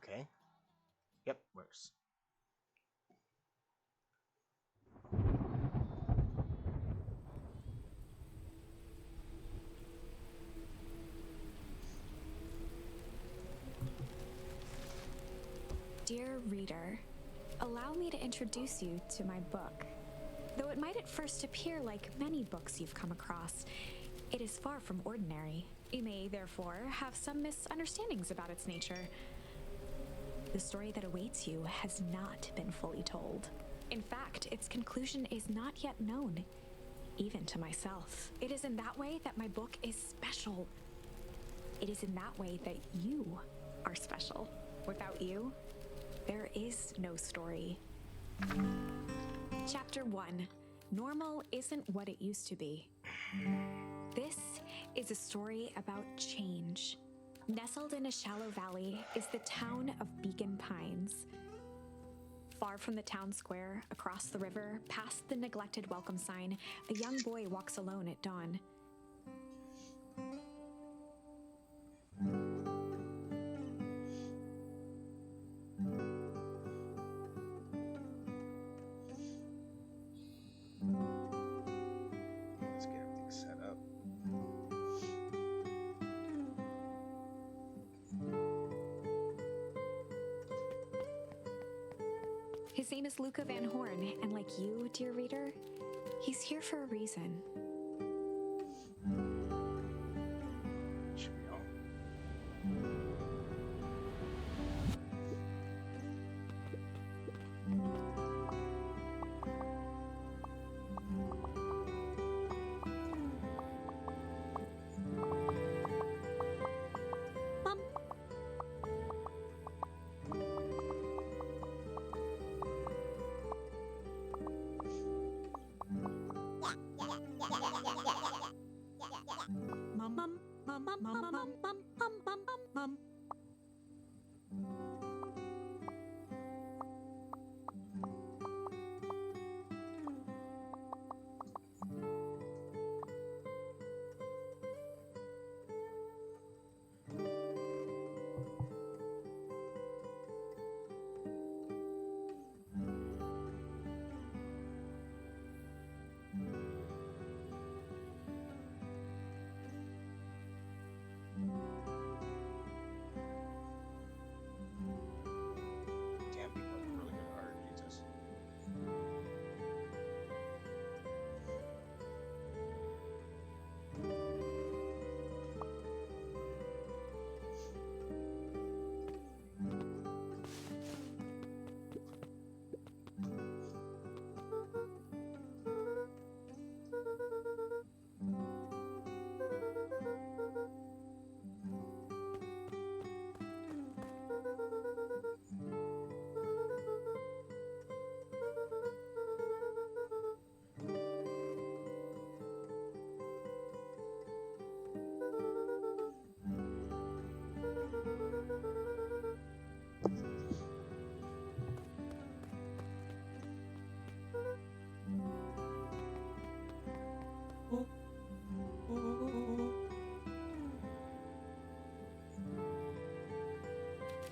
Okay. Yep, works. Dear reader, allow me to introduce you to my book. Though it might at first appear like many books you've come across, it is far from ordinary. You may, therefore, have some misunderstandings about its nature. The story that awaits you has not been fully told. In fact, its conclusion is not yet known, even to myself. It is in that way that my book is special. It is in that way that you are special. Without you, there is no story. Chapter 1: Normal isn't what it used to be. This is a story about change. Nestled in a shallow valley is the town of Beacon Pines. Far from the town square, across the river, past the neglected welcome sign, a young boy walks alone at dawn. Let's get everything set up. His name is Luca Van Horn, and like you, dear reader, he's here for a reason. Should we all? Mom. Mum, mum, mum, mum, mum, mum, mum, mum, mum, mum. Damn, people have really good art, Jesus.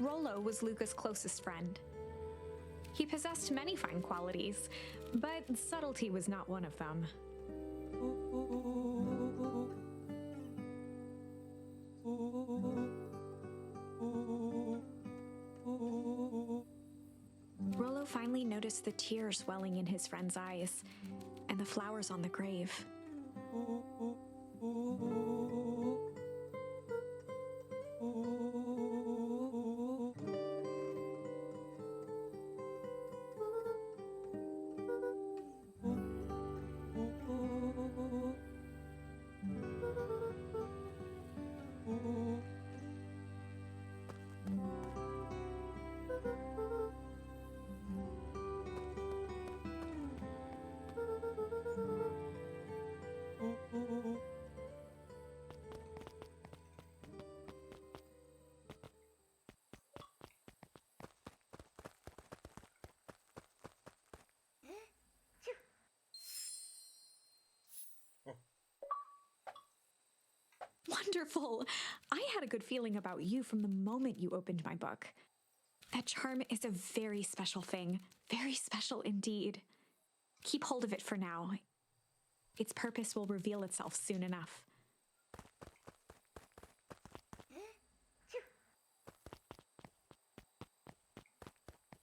Rollo was Luca's closest friend. He possessed many fine qualities, but subtlety was not one of them. Rollo finally noticed the tears welling in his friend's eyes and the flowers on the grave. Wonderful! I had a good feeling about you from the moment you opened my book. That charm is a very special thing. Very special indeed. Keep hold of it for now. Its purpose will reveal itself soon enough.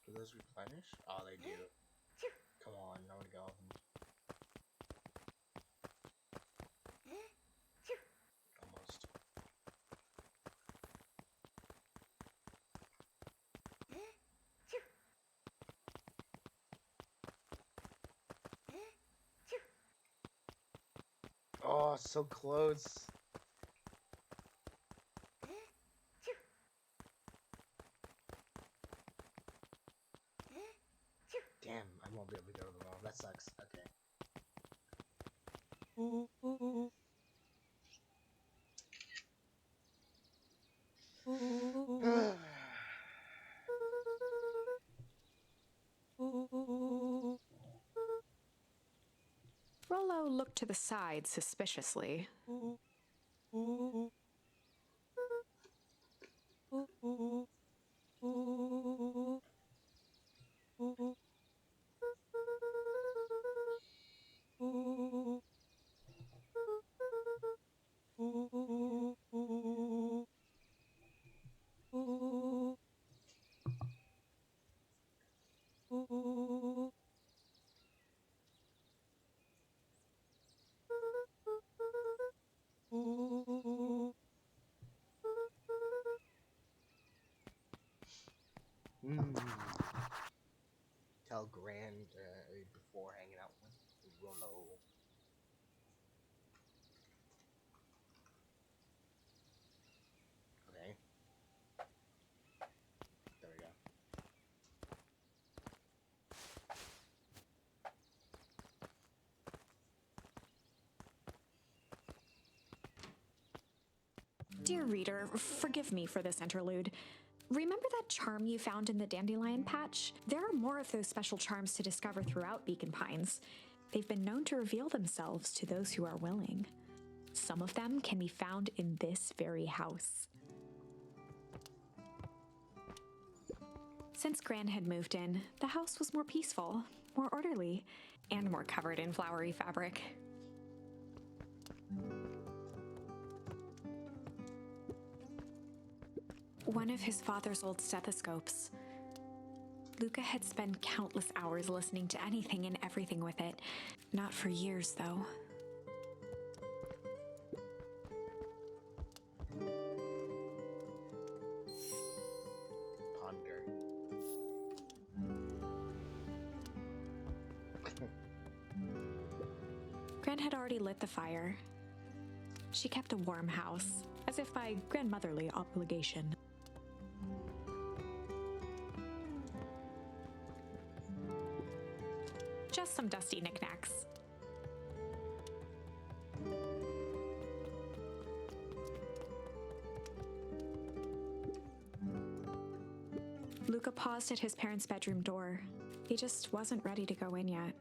Do those replenish? Oh, they do. Come on, I want to go off them. Almost. Oh, so close. Damn, I won't be able to go to them all. That sucks. Okay. Rollo looked to the side suspiciously. Tell Grand before hanging out with Rollo. Okay. There we go. Dear reader, forgive me for this interlude. Remember that charm you found in the dandelion patch? There are more of those special charms to discover throughout Beacon Pines. They've been known to reveal themselves to those who are willing. Some of them can be found in this very house. Since Gran had moved in, the house was more peaceful, more orderly, and more covered in flowery fabric. One of his father's old stethoscopes. Luca had spent countless hours listening to anything and everything with it. Not for years, though. Ponder. Gran had already lit the fire. She kept a warm house, as if by grandmotherly obligation. Just some dusty knickknacks. Luca paused at his parents' bedroom door. He just wasn't ready to go in yet.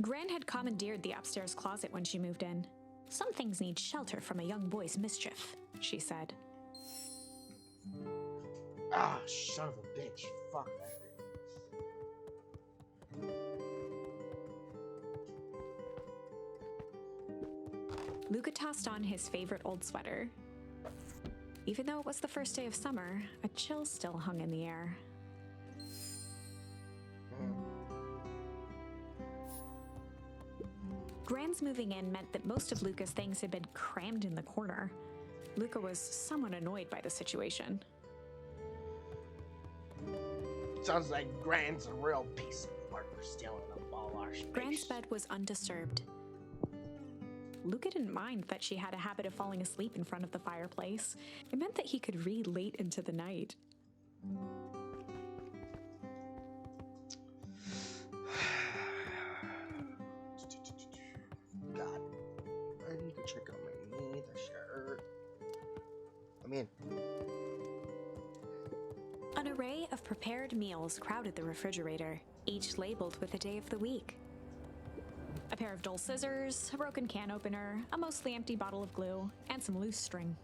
Gran had commandeered the upstairs closet when she moved in. Some things need shelter from a young boy's mischief, she said. Ah, son of a bitch. Fuck that. Luca tossed on his favorite old sweater. Even though it was the first day of summer, a chill still hung in the air. Gran's moving in meant that most of Luca's things had been crammed in the corner. Luca was somewhat annoyed by the situation. Sounds like Grand's a real piece of work for stealing up all our space. Gran's bed was undisturbed. Luca didn't mind that she had a habit of falling asleep in front of the fireplace. It meant that he could read late into the night. God, I need to check out my knee, the shirt. I'm in. An array of prepared meals crowded the refrigerator, each labeled with the day of the week. A pair of dull scissors, a broken can opener, a mostly empty bottle of glue, and some loose string.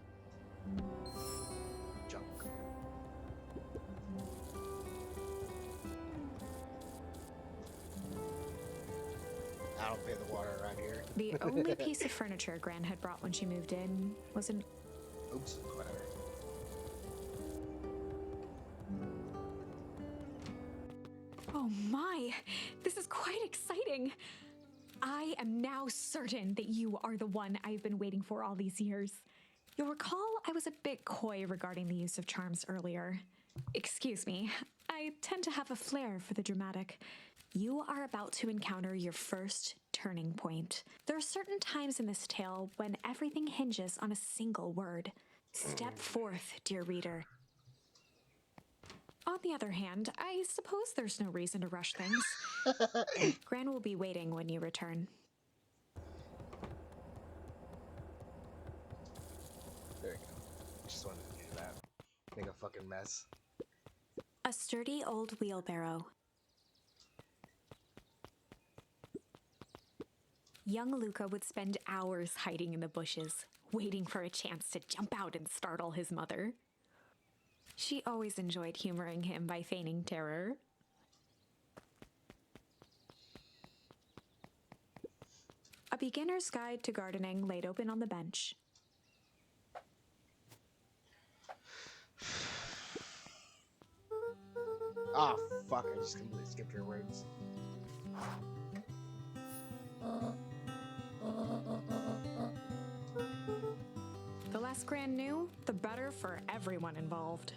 Junk. I don't pay the water around here. The only piece of furniture Gran had brought when she moved in was an... Oops, whatever. Oh my! This is quite exciting! I am now certain that you are the one I've been waiting for all these years. You'll recall I was a bit coy regarding the use of charms earlier. Excuse me, I tend to have a flair for the dramatic. You are about to encounter your first turning point. There are certain times in this tale when everything hinges on a single word. Step forth, dear reader. On the other hand, I suppose there's no reason to rush things. Gran will be waiting when you return. There you go. Just wanted to do that. Make a fucking mess. A sturdy old wheelbarrow. Young Luca would spend hours hiding in the bushes, waiting for a chance to jump out and startle his mother. She always enjoyed humoring him by feigning terror. A beginner's guide to gardening laid open on the bench. Ah, fuck, I just completely skipped your words. The less Gran knew, the better for everyone involved.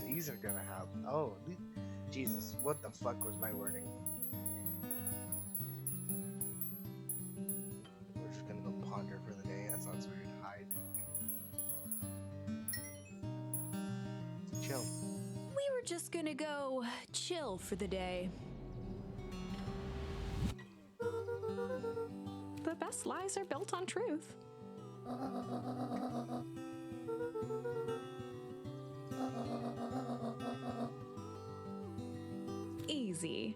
These are gonna have... Oh, Jesus, what the fuck was my wording? We're just gonna go ponder for the day. That sounds weird. Hide. Chill. We were just gonna go chill for the day. The best lies are built on truth. Easy.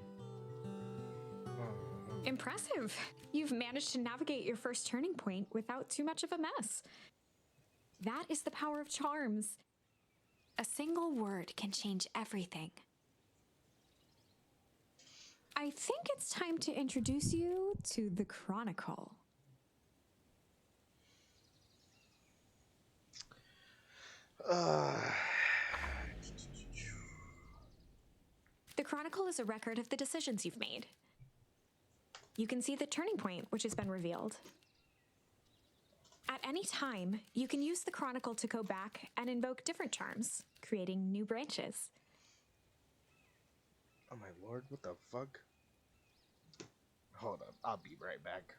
Impressive. You've managed to navigate your first turning point without too much of a mess. That is the power of charms. A single word can change everything. I think it's time to introduce you to the Chronicle. The Chronicle is a record of the decisions you've made. You can see the turning point, which has been revealed. At any time, you can use the Chronicle to go back and invoke different charms, creating new branches. Oh my lord, what the fuck? Hold up, I'll be right back.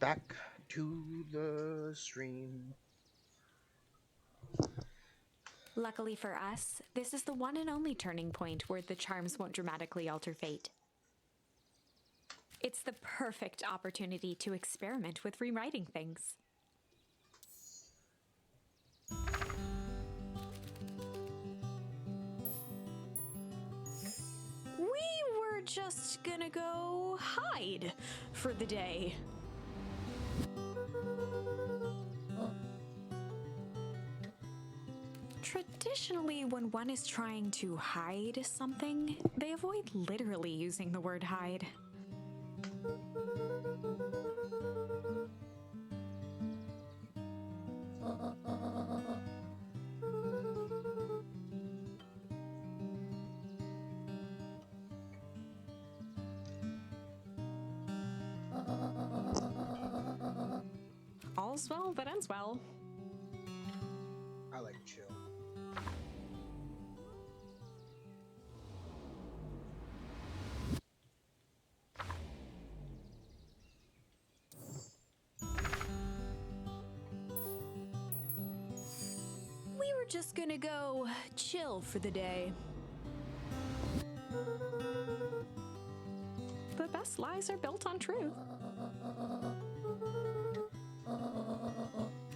Back to the stream. Luckily for us, this is the one and only turning point where the charms won't dramatically alter fate. It's the perfect opportunity to experiment with rewriting things. We were just gonna go hide for the day. Traditionally, when one is trying to hide something, they avoid literally using the word hide. All's well that ends well. I like chill. We were just gonna go chill for the day. The best lies are built on truth.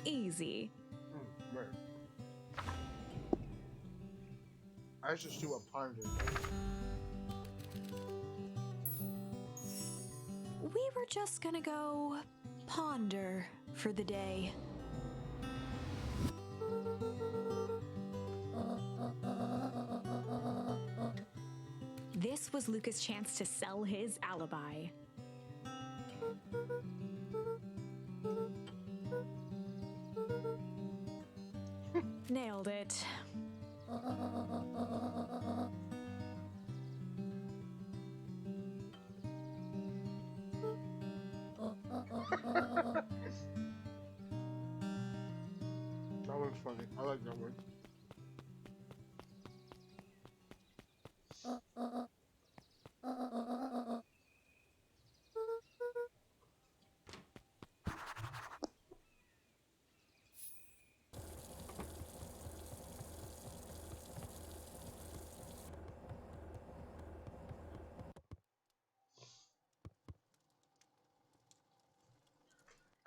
Easy. Right. I just do a ponder. We were just gonna go ponder for the day. This was Luca's chance to sell his alibi. Nailed it. That one's funny. I like that one.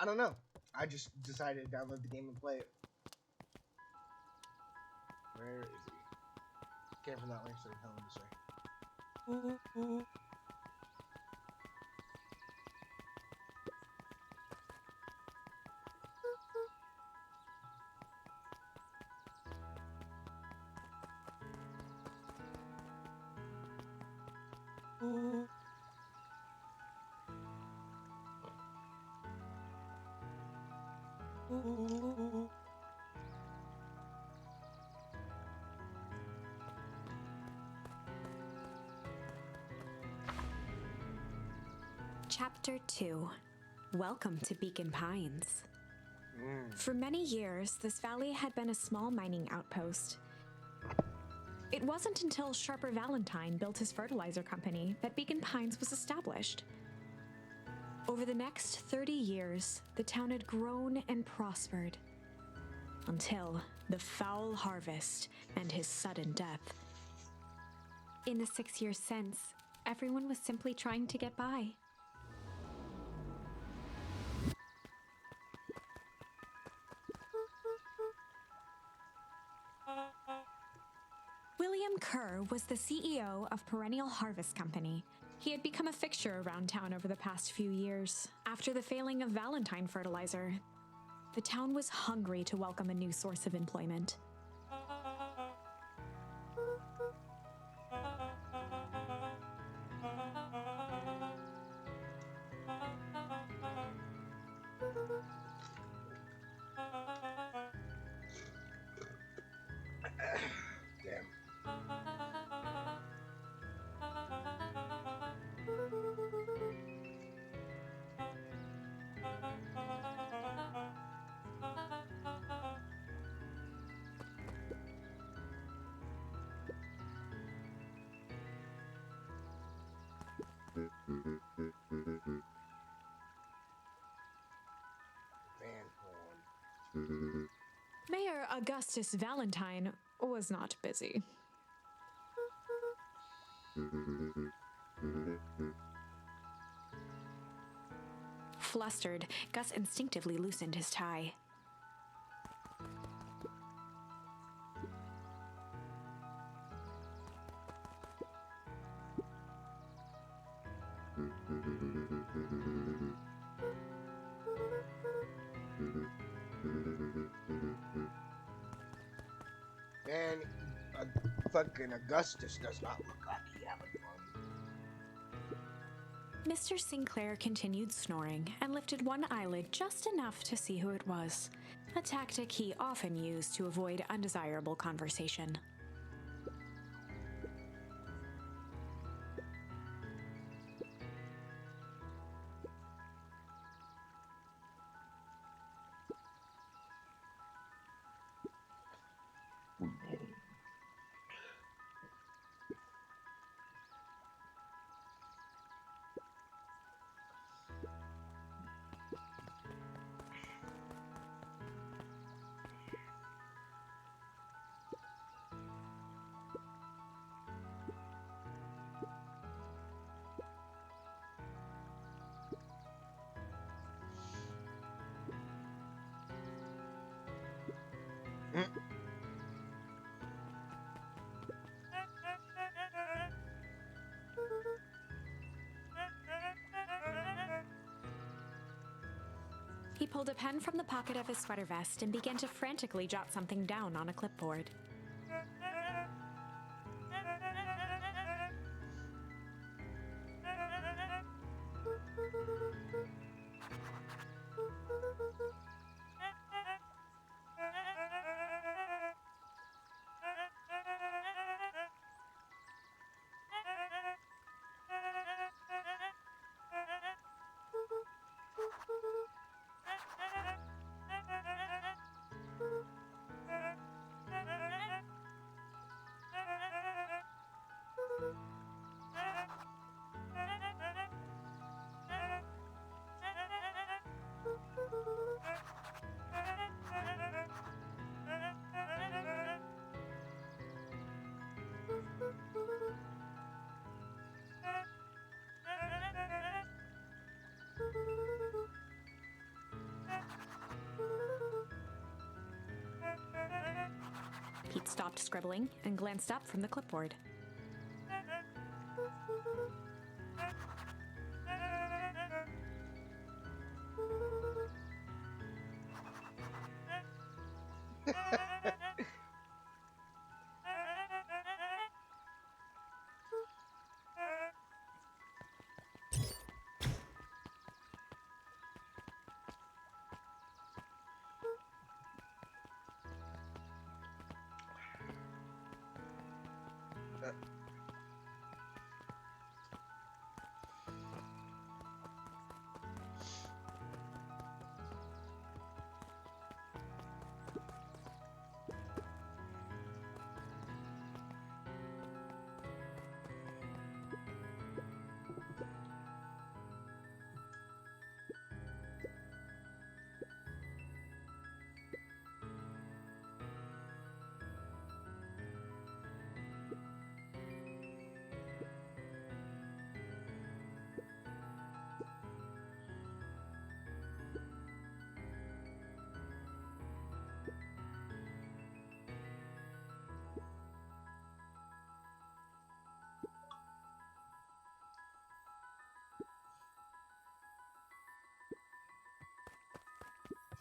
I don't know. I just decided to download the game and play it. Where is he? Came from that link, so tell him to say. Chapter 2. Welcome to Beacon Pines. For many years, this valley had been a small mining outpost. It wasn't until Sharper Valentine built his fertilizer company that Beacon Pines was established. Over the next 30 years, the town had grown and prospered, until the foul harvest and his sudden death. In the 6 years since, everyone was simply trying to get by. William Kerr was the CEO of Perennial Harvest Company. He had become a fixture around town over the past few years. After the failing of Valentine Fertilizer, the town was hungry to welcome a new source of employment. Damn. Augustus Valentine was not busy. Flustered, Gus instinctively loosened his tie. Man, fucking Augustus does not look like he having fun. Mr. Sinclair continued snoring and lifted one eyelid just enough to see who it was, a tactic he often used to avoid undesirable conversation. He pulled a pen from the pocket of his sweater vest and began to frantically jot something down on a clipboard. Pete stopped scribbling and glanced up from the clipboard.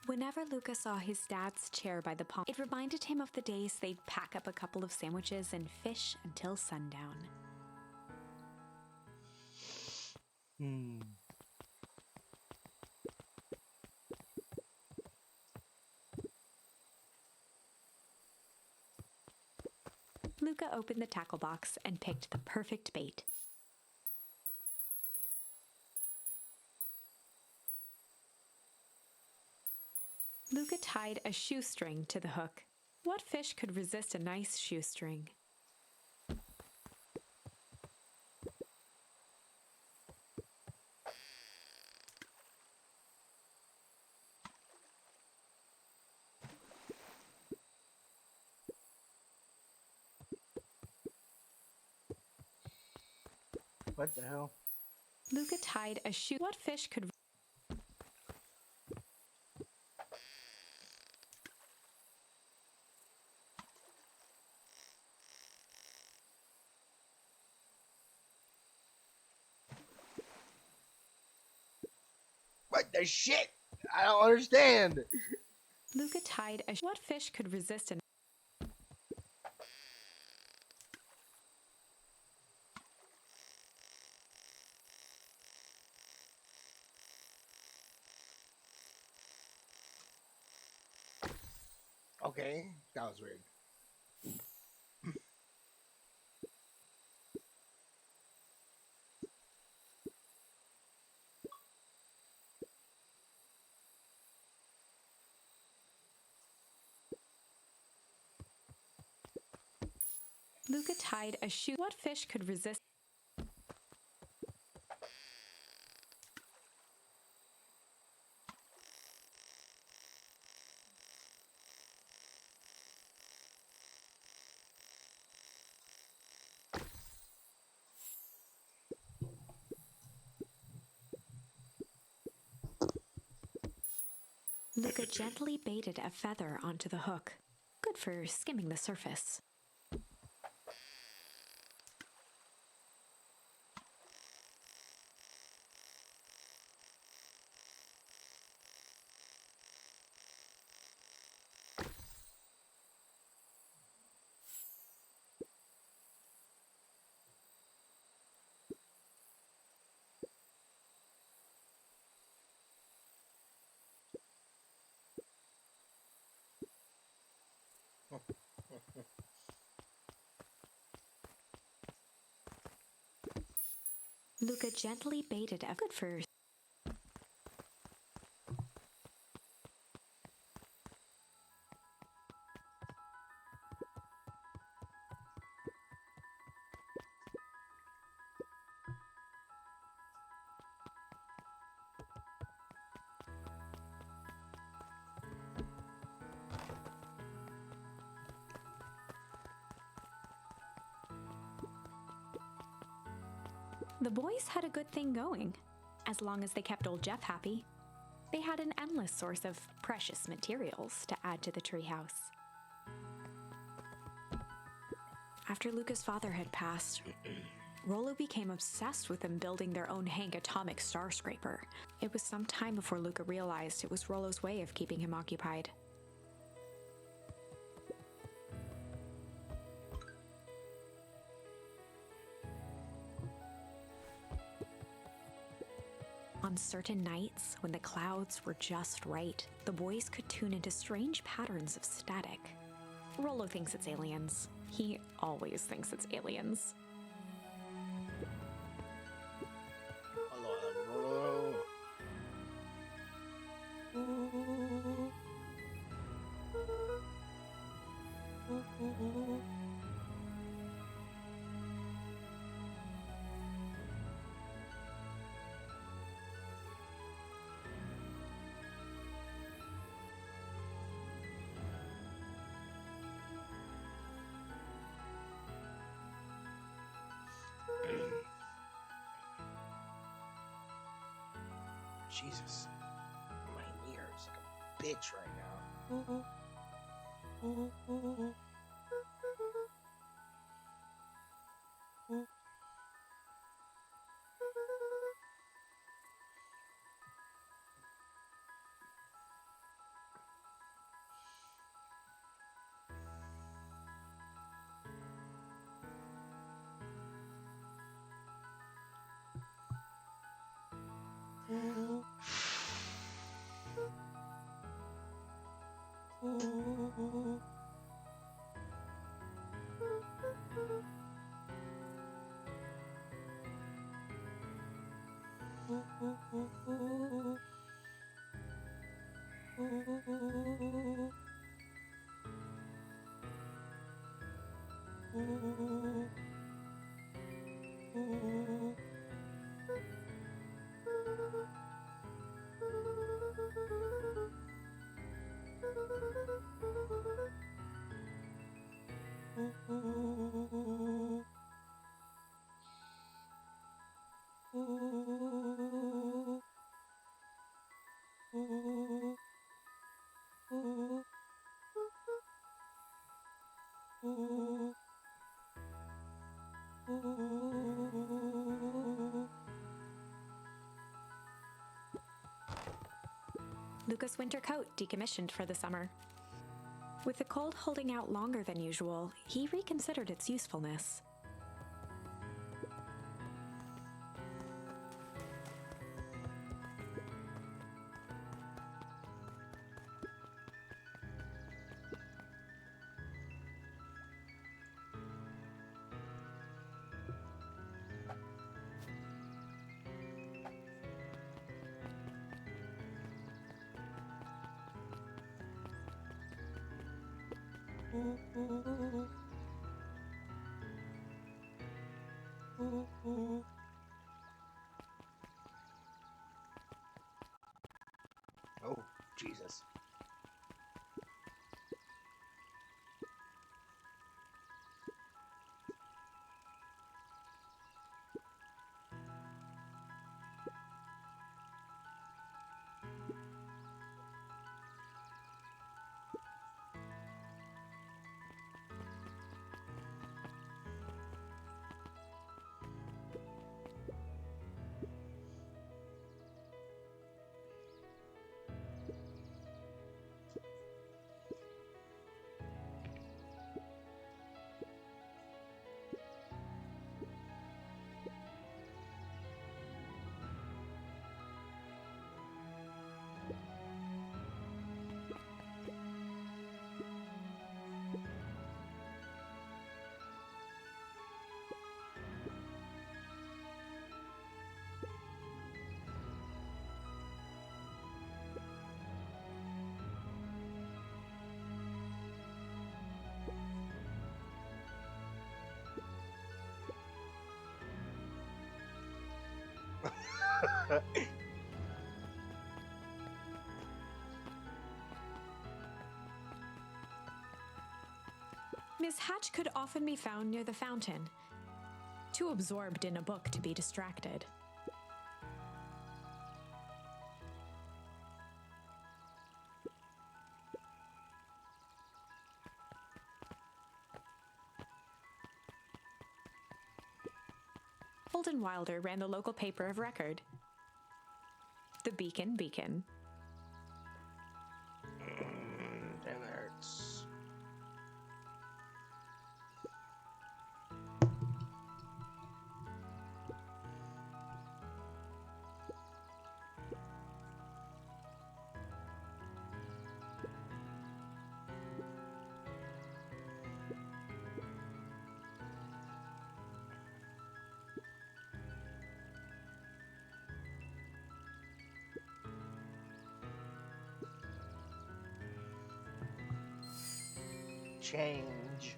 Whenever Luca saw his dad's chair by the pond, it reminded him of the days they'd pack up a couple of sandwiches and fish until sundown. Luca opened the tackle box and picked the perfect bait. Luca tied a shoestring to the hook. What fish could resist a nice shoestring? What the hell? Luca tied a shoe. What fish could... What the shit? I don't understand. Luca tied a... What fish could resist an... Okay, that was weird. Luca tied a shoe. What fish could resist... Luca gently baited a feather onto the hook. Good for skimming the surface. Luca gently baited a... Good for... The boys had a good thing going, as long as they kept old Jeff happy. They had an endless source of precious materials to add to the treehouse. After Luca's father had passed, Rollo became obsessed with them building their own Hank atomic star scraper. It was some time before Luca realized it was Rollo's way of keeping him occupied. On certain nights, when the clouds were just right, the boys could tune into strange patterns of static. Rollo thinks it's aliens. He always thinks it's aliens. Hello. Jesus, my ear is like a bitch right now. Luca's winter coat decommissioned for the summer. With the cold holding out longer than usual, he reconsidered its usefulness. Oh, Jesus. Miss Hatch could often be found near the fountain, too absorbed in a book to be distracted. Holden Wilder ran the local paper of record, the Beacon Beacon. Damn, that hurts. Change.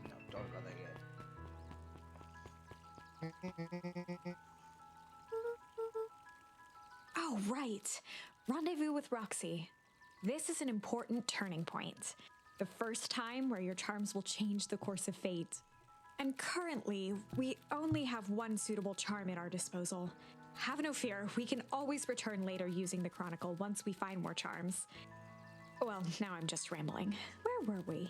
No, don't go there yet. Oh, right. Rendezvous with Roxy. This is an important turning point. The first time where your charms will change the course of fate. And currently, we only have one suitable charm at our disposal. Have no fear, we can always return later using the Chronicle once we find more charms. Well, now I'm just rambling. Where were we?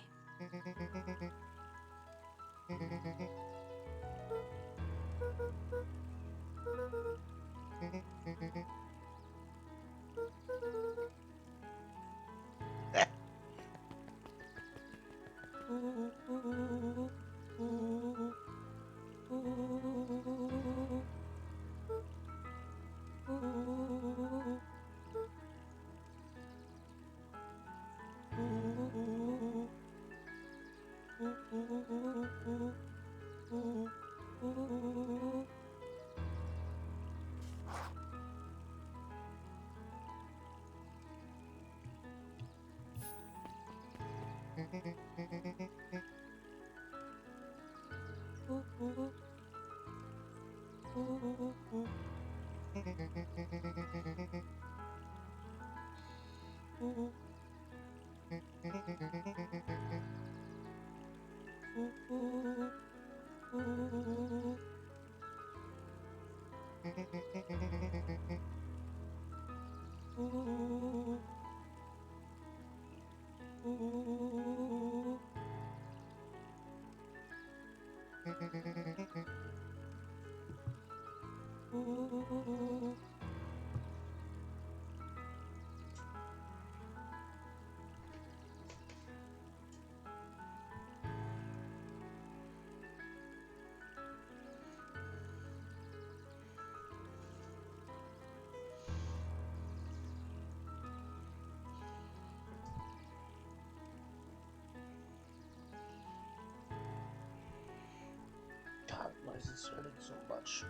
God, why is this hurting so much?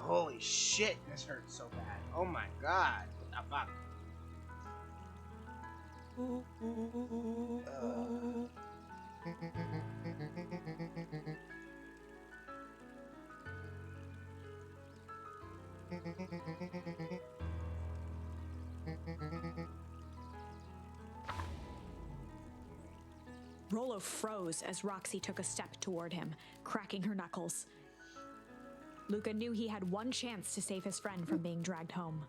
Holy shit, this hurts so bad. Oh my god. What the fuck? Rollo froze as Roxy took a step toward him, cracking her knuckles. Luca knew he had one chance to save his friend from being dragged home.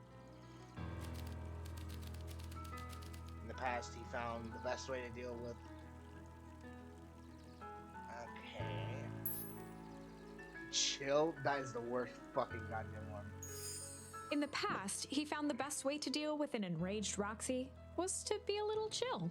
In the past, he found the best way to deal with... Okay. Chill? That is the worst fucking goddamn one. In the past, he found the best way to deal with an enraged Roxy was to be a little chill.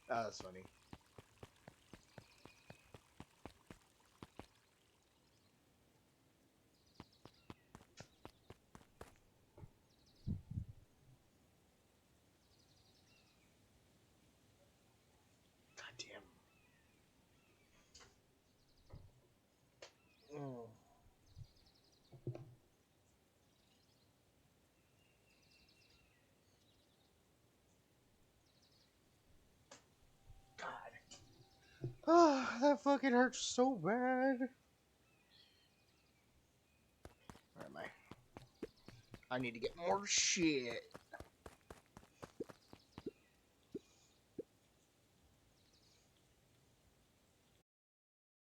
That was funny. God damn. God. Oh, that fucking hurts so bad. Where am I? I need to get more shit.